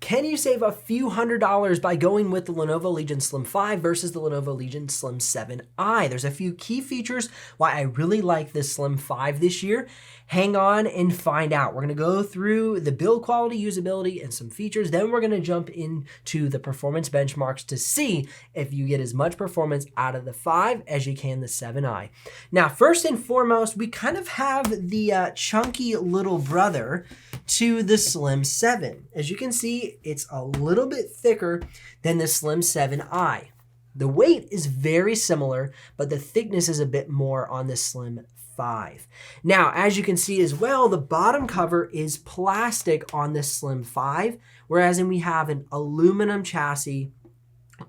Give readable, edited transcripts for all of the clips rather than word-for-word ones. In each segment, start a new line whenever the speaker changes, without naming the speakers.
Can you save a few $100s by going with the Lenovo Legion Slim 5 versus the Lenovo Legion Slim 7i? There's a few key features why I really like this Slim 5 this year. Hang on and find out. We're gonna go through the build quality, usability, and some features. Then we're gonna jump into the performance benchmarks to see if you get as much performance out of the 5 as you can the 7i. Now, first and foremost, we kind of have the chunky little brother to the Slim 7. As you can see, it's a little bit thicker than the Slim 7i. The weight is very similar, but the thickness is a bit more on the Slim 5. Now, as you can see as well, the bottom cover is plastic on the Slim 5, whereas we have an aluminum chassis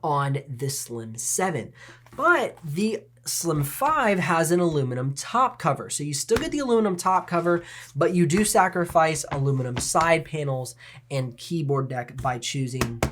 on the Slim 7. But the Slim 5 has an aluminum top cover. So you still get the aluminum top cover, but you do sacrifice aluminum side panels and keyboard deck by choosing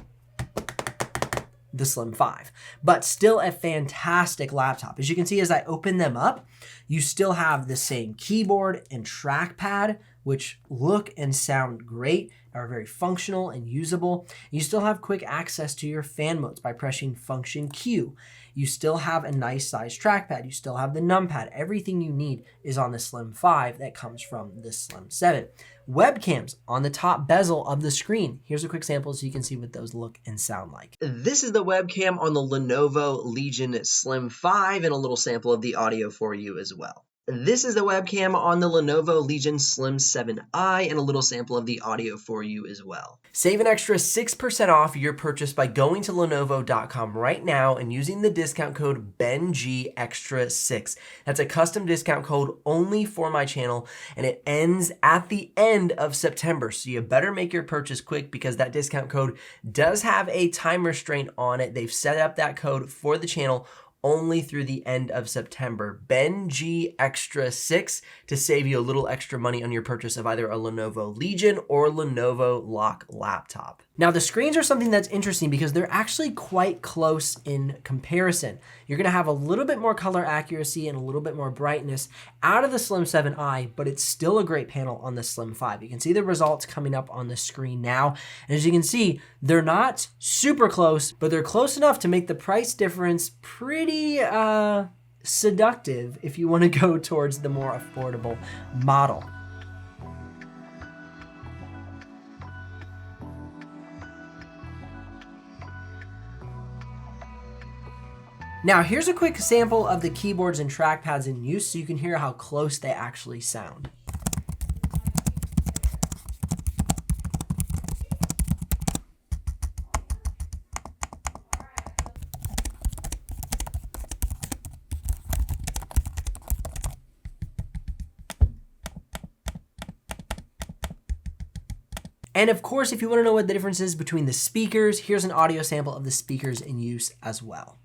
the Slim 5. But still a fantastic laptop. As you can see, as I open them up, you still have the same keyboard and trackpad, which look and sound great, are very functional and usable. You still have quick access to your fan modes by pressing Function Q. You still have a nice size trackpad. You still have the numpad. Everything you need is on the Slim 5 that comes from the Slim 7. Webcams on the top bezel of the screen. Here's a quick sample so you can see what those look and sound like. This is the webcam on the Lenovo Legion Slim 5 and a little sample of the audio for you as well. This is the webcam on the Lenovo Legion Slim 7i and a little sample of the audio for you as well. Save an extra 6% off your purchase by going to Lenovo.com right now and using the discount code BENGEXTRA6. That's a custom discount code only for my channel, and it ends at the end of September. So you better make your purchase quick because that discount code does have a time restraint on it. They've set up that code for the channel only through the end of September. BENGEXTRA6 to save you a little extra money on your purchase of either a Lenovo Legion or Lenovo Lock laptop. Now, the screens are something that's interesting because they're actually quite close in comparison. You're gonna have a little bit more color accuracy and a little bit more brightness out of the Slim 7i, but it's still a great panel on the Slim 5. You can see the results coming up on the screen now. And as you can see, they're not super close, but they're close enough to make the price difference pretty seductive if you wanna go towards the more affordable model. Now, here's a quick sample of the keyboards and trackpads in use so you can hear how close they actually sound. And of course, if you want to know what the difference is between the speakers, here's an audio sample of the speakers in use as well.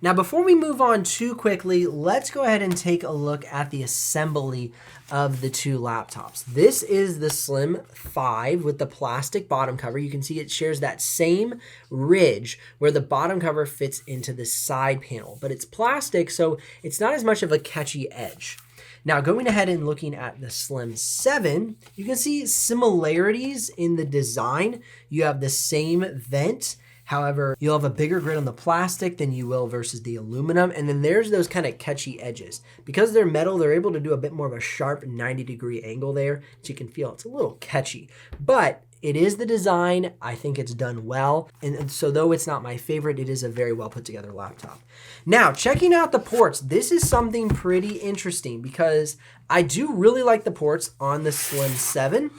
Now, before we move on too quickly, let's go ahead and take a look at the assembly of the two laptops. This is the Slim 5 with the plastic bottom cover. You can see it shares that same ridge where the bottom cover fits into the side panel, but it's plastic, so it's not as much of a catchy edge. Now, going ahead and looking at the Slim 7, you can see similarities in the design. You have the same vent. However, you'll have a bigger grid on the plastic than you will versus the aluminum. And then there's those kind of catchy edges. Because they're metal, they're able to do a bit more of a sharp 90-degree angle there. So you can feel it's a little catchy. But it is the design. I think it's done well. And so though it's not my favorite, it is a very well put together laptop. Now, checking out the ports, this is something pretty interesting because I do really like the ports on the Slim 7.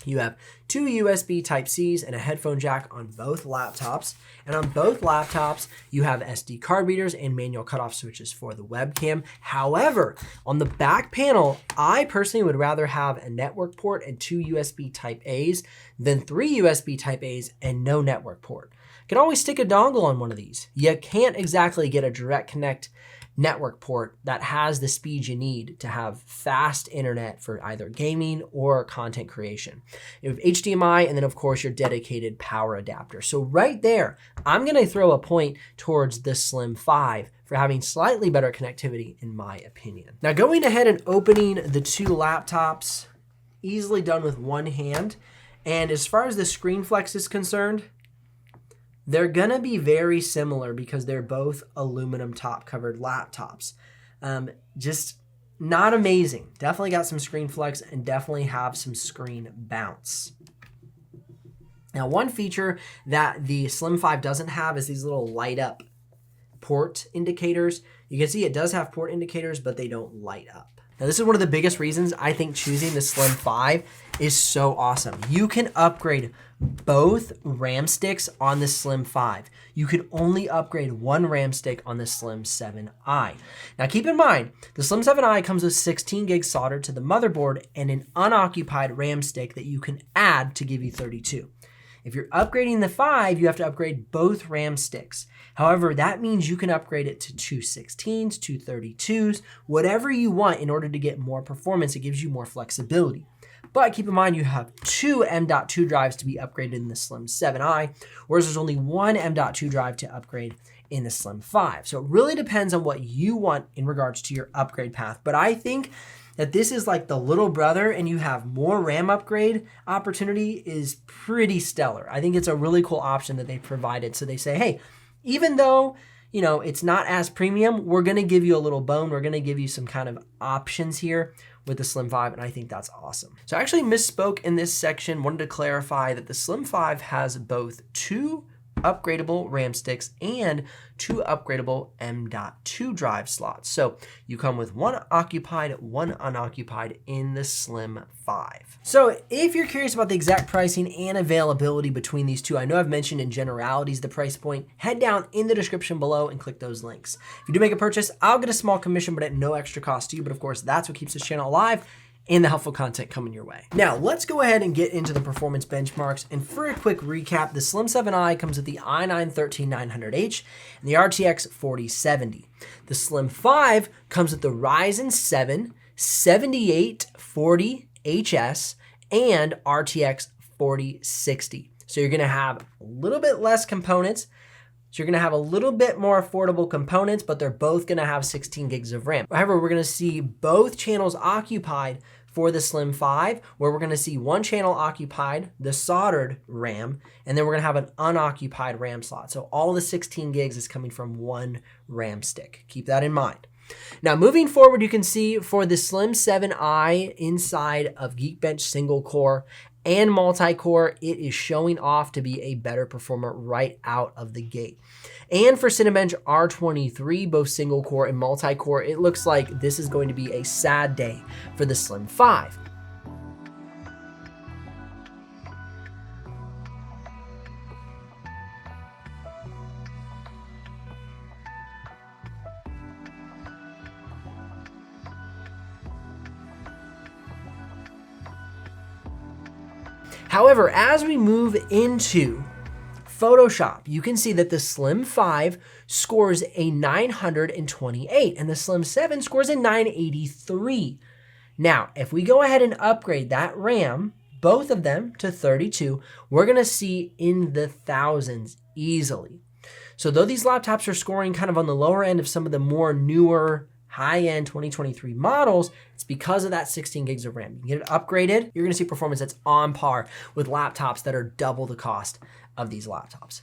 You have two USB Type-Cs and a headphone jack on both laptops. And on both laptops, you have SD card readers and manual cutoff switches for the webcam. However, on the back panel, I personally would rather have a network port and two USB Type-As than three USB Type-As and no network port. You can always stick a dongle on one of these. You can't exactly get a direct connect network port that has the speed you need to have fast internet for either gaming or content creation. You have HDMI and then of course your dedicated power adapter. So right there, I'm gonna throw a point towards the Slim 5 for having slightly better connectivity in my opinion. Now going ahead and opening the two laptops, easily done with one hand. And as far as the screen flex is concerned, they're gonna be very similar because they're both aluminum top covered laptops. Just not amazing. Definitely got some screen flex and definitely have some screen bounce. Now, one feature that the Slim 5 doesn't have is these little light up port indicators. You can see it does have port indicators, but they don't light up. Now, this is one of the biggest reasons I think choosing the Slim 5 is so awesome. You can upgrade both RAM sticks on the Slim 5. You could only upgrade one RAM stick on the Slim 7i. Now keep in mind, the Slim 7i comes with 16 gigs soldered to the motherboard and an unoccupied RAM stick that you can add to give you 32. If you're upgrading the 5, you have to upgrade both RAM sticks. However, that means you can upgrade it to two 16s, two 32s, whatever you want in order to get more performance. It gives you more flexibility. But keep in mind, you have two M.2 drives to be upgraded in the Slim 7i, whereas there's only one M.2 drive to upgrade in the Slim 5. So it really depends on what you want in regards to your upgrade path. But I think that this is like the little brother and you have more RAM upgrade opportunity is pretty stellar. I think it's a really cool option that they provided. So they say, hey, even though, you know, it's not as premium, we're going to give you a little bone. We're going to give you some kind of options here with the Slim 5, and I think that's awesome. So I actually misspoke in this section, wanted to clarify that the Slim 5 has both two upgradable RAM sticks and two upgradable M.2 drive slots. So you come with one occupied, one unoccupied in the Slim 5. So if you're curious about the exact pricing and availability between these two, I know I've mentioned in generalities the price point, head down in the description below and click those links. If you do make a purchase, I'll get a small commission, but at no extra cost to you. But of course, that's what keeps this channel alive and the helpful content coming your way. Now, let's go ahead and get into the performance benchmarks. And for a quick recap, the Slim 7i comes with the i9-13900H and the RTX 4070. The Slim 5 comes with the Ryzen 7 7840HS and RTX 4060. So you're gonna have a little bit less components. So you're gonna have a little bit more affordable components, but they're both gonna have 16 gigs of RAM. However, we're gonna see both channels occupied for the Slim 5, where we're gonna see one channel occupied, the soldered RAM, and then we're gonna have an unoccupied RAM slot. So all the 16 gigs is coming from one RAM stick. Keep that in mind. Now, moving forward, you can see for the Slim 7i inside of Geekbench single core and multi-core, it is showing off to be a better performer right out of the gate. And for Cinebench R23, both single core and multi-core, it looks like this is going to be a sad day for the Slim 5. However, as we move into Photoshop, you can see that the Slim 5 scores a 928 and the Slim 7 scores a 983. Now, if we go ahead and upgrade that RAM, both of them to 32, we're gonna see in the thousands easily. So though these laptops are scoring kind of on the lower end of some of the more newer high-end 2023 models, it's because of that 16 gigs of RAM. You can get it upgraded, you're gonna see performance that's on par with laptops that are double the cost of these laptops.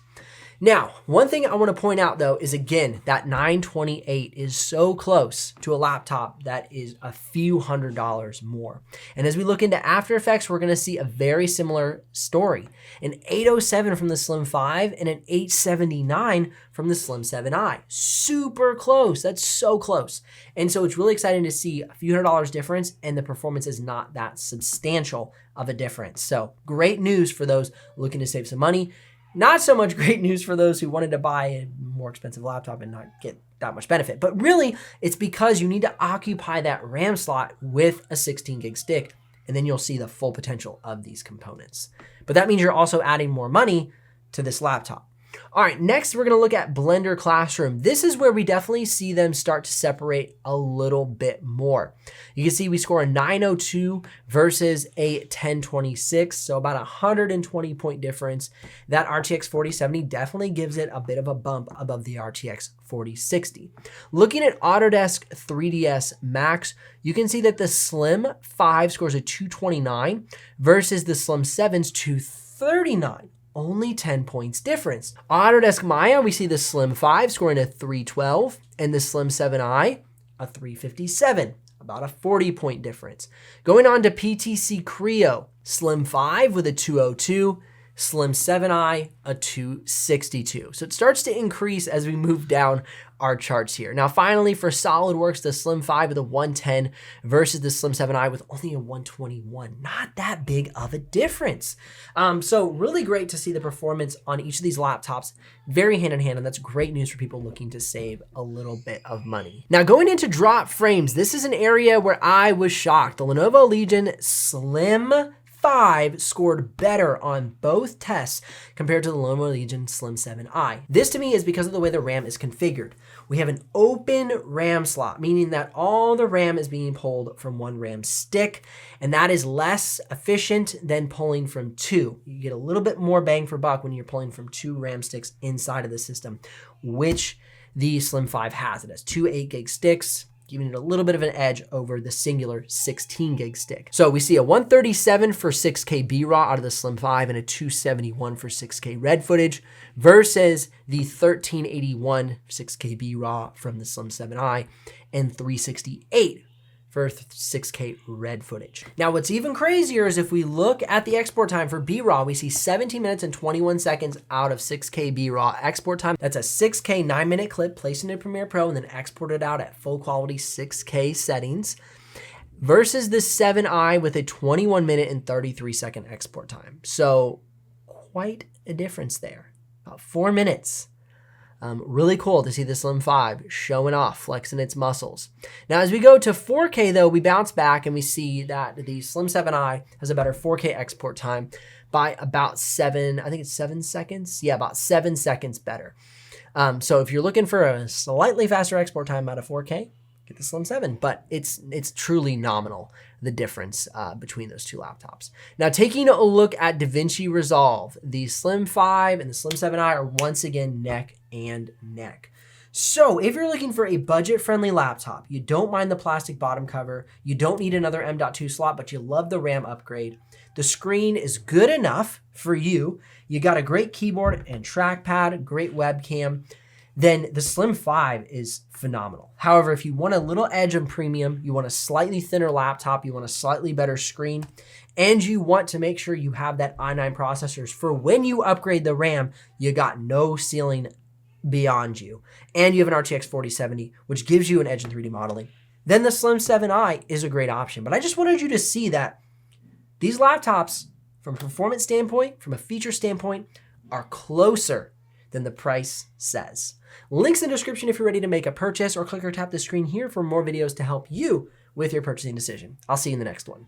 Now, one thing I wanna point out though is again, that 928 is so close to a laptop that is a few $100s more. And as we look into After Effects, we're gonna see a very similar story. An 807 from the Slim 5 and an 879 from the Slim 7i. Super close, that's so close. And so it's really exciting to see a few $100s difference and the performance is not that substantial of a difference. So great news for those looking to save some money. Not so much great news for those who wanted to buy a more expensive laptop and not get that much benefit. But really, it's because you need to occupy that RAM slot with a 16 gig stick, and then you'll see the full potential of these components. But that means you're also adding more money to this laptop. All right, next we're gonna look at Blender Classroom. This is where we definitely see them start to separate a little bit more. You can see we score a 902 versus a 1026, so about 120 point difference. That RTX 4070 definitely gives it a bit of a bump above the RTX 4060. Looking at Autodesk 3ds Max, you can see that the Slim 5 scores a 229 versus the Slim 7's 239. Only 10 points difference. Autodesk Maya, we see the Slim 5 scoring a 312 and the Slim 7i a 357, about a 40 point difference. Going on to PTC Creo, Slim 5 with a 202, Slim 7i a 262. So it starts to increase as we move down our charts here. Now finally for Solidworks, the Slim 5 with a 110 versus the Slim 7i with only a 121. Not that big of a difference. So really great to see the performance on each of these laptops very hand in hand, and that's great news for people looking to save a little bit of money. Now going into drop frames, this is an area where I was shocked. The Lenovo Legion Slim 5 scored better on both tests compared to the Lenovo Legion Slim 7i. This to me is because of the way the RAM is configured. We have an open RAM slot, meaning that all the RAM is being pulled from one RAM stick, and that is less efficient than pulling from two. You get a little bit more bang for buck when you're pulling from two RAM sticks inside of the system, which the Slim 5 has. It has two 8 gig sticks, giving it a little bit of an edge over the singular 16 gig stick. So we see a 137 for 6K B-RAW out of the Slim 5 and a 271 for 6K red footage versus the 1381 6K B-RAW from the Slim 7i and 368 for 6K red footage. Now what's even crazier is if we look at the export time for B-RAW, we see 17 minutes and 21 seconds out of 6K B-RAW export time. That's a 6K 9-minute clip placed into Premiere Pro and then exported out at full quality 6K settings versus the 7i with a 21 minute and 33 second export time. So quite a difference there, about 4 minutes. Really cool to see the Slim 5 showing off, flexing its muscles. Now, as we go to 4K though, we bounce back and we see that the Slim 7i has a better 4K export time by about 7 seconds. Yeah, about 7 seconds better. So if you're looking for a slightly faster export time out of 4K, get the Slim 7, but it's truly nominal, the difference between those two laptops. Now, taking a look at DaVinci Resolve, the Slim 5 and the Slim 7i are once again neck and neck. So if you're looking for a budget-friendly laptop, you don't mind the plastic bottom cover, you don't need another M.2 slot, but you love the RAM upgrade, the screen is good enough for you, you got a great keyboard and trackpad, great webcam, then the Slim 5 is phenomenal. However, if you want a little edge on premium, you want a slightly thinner laptop, you want a slightly better screen, and you want to make sure you have that i9 processors for when you upgrade the RAM, you got no ceiling beyond you. And you have an RTX 4070, which gives you an edge in 3D modeling. Then the Slim 7i is a great option. But I just wanted you to see that these laptops, from a performance standpoint, from a feature standpoint, are closer than the price says. Links in the description if you're ready to make a purchase, or click or tap the screen here for more videos to help you with your purchasing decision. I'll see you in the next one.